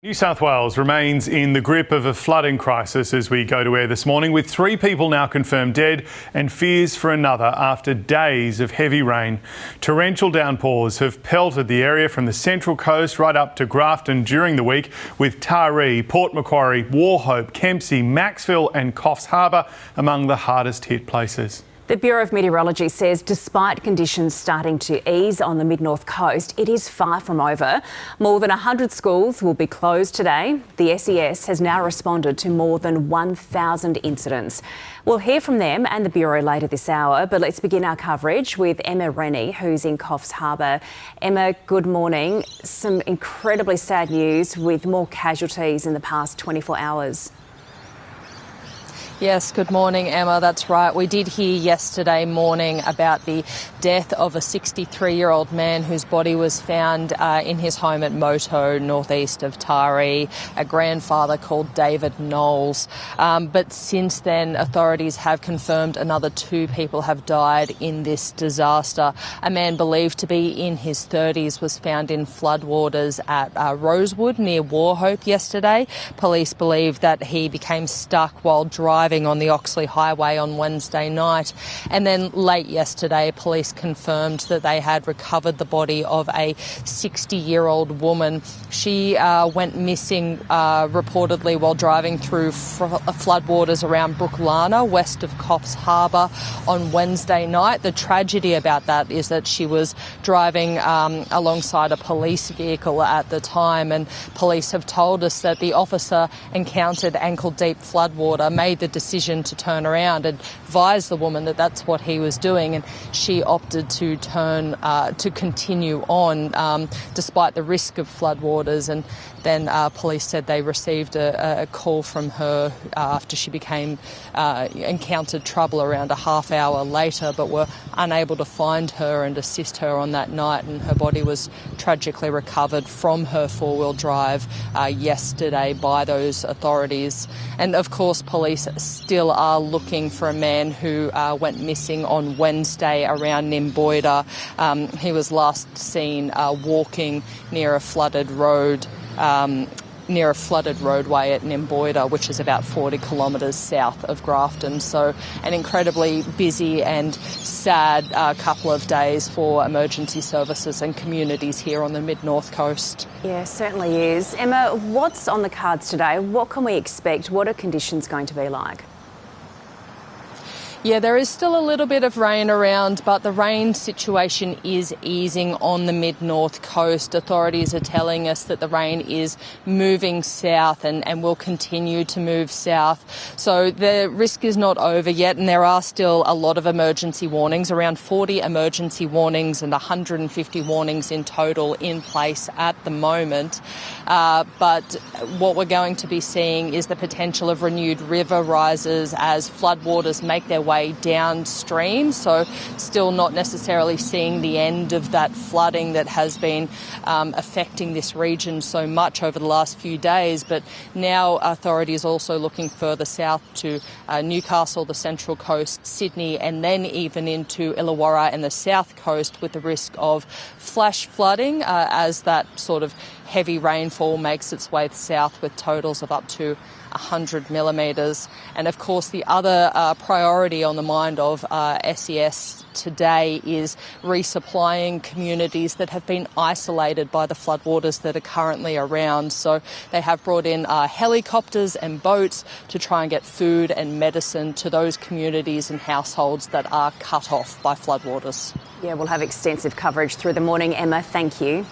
New South Wales remains in the grip of a flooding crisis as we go to air this morning, with 3 people now confirmed dead and fears for another after days of heavy rain. Torrential downpours have pelted the area from the Central Coast right up to Grafton during the week, with Taree, Port Macquarie, Wauchope, Kempsey, Maxville and Coffs Harbour among the hardest hit places. The Bureau of Meteorology says despite conditions starting to ease on the mid-north coast, it is far from over. More than 100 schools will be closed today. The SES has now responded to more than 1,000 incidents. We'll hear from them and the Bureau later this hour, but let's begin our coverage with Emma Rennie, who's in Coffs Harbour. Emma, good morning. Some incredibly sad news with more casualties in the past 24 hours. Yes, good morning, Emma. That's right. We did hear yesterday morning about the death of a 63-year-old man whose body was found in his home at Moto, northeast of Taree, a grandfather called David Knowles. But since then, authorities have confirmed another 2 people have died in this disaster. A man believed to be in his 30s was found in floodwaters at Rosewood near Wauchope yesterday. Police believe that he became stuck while driving on the Oxley Highway on Wednesday night. And then late yesterday, police confirmed that they had recovered the body of a 60-year-old woman. She went missing reportedly while driving through floodwaters around Brooklana, west of Coffs Harbour, on Wednesday night. The tragedy about that is that she was driving alongside a police vehicle at the time, and police have told us that the officer encountered ankle-deep floodwater, made the decision to turn around and advise the woman that that's what he was doing, and she opted to continue on despite the risk of floodwaters. And then police said they received a call from her after she encountered trouble around a half hour later, but were unable to find her and assist her on that night, and her body was tragically recovered from her four-wheel drive yesterday by those authorities. And of course, police still are looking for a man who went missing on Wednesday around Nimboida. He was last seen walking near a flooded road. Near a flooded roadway at Nimboida, which is about 40 kilometres south of Grafton. So an incredibly busy and sad couple of days for emergency services and communities here on the mid-north coast. Yeah, certainly is. Emma, what's on the cards today? What can we expect? What are conditions going to be like? Yeah, there is still a little bit of rain around, but the rain situation is easing on the mid-north coast. Authorities are telling us that the rain is moving south and will continue to move south. So the risk is not over yet, and there are still a lot of emergency warnings, around 40 emergency warnings and 150 warnings in total in place at the moment. But what we're going to be seeing is the potential of renewed river rises as floodwaters make their way downstream, so still not necessarily seeing the end of that flooding that has been affecting this region so much over the last few days. But now authorities are also looking further south to Newcastle, the Central Coast, Sydney, and then even into Illawarra and the South Coast, with the risk of flash flooding as that sort of heavy rainfall makes its way south, with totals of up to 100 millimetres. And of course, the other priority on the mind of SES today is resupplying communities that have been isolated by the floodwaters that are currently around. So they have brought in helicopters and boats to try and get food and medicine to those communities and households that are cut off by floodwaters. Yeah, we'll have extensive coverage through the morning. Emma, thank you.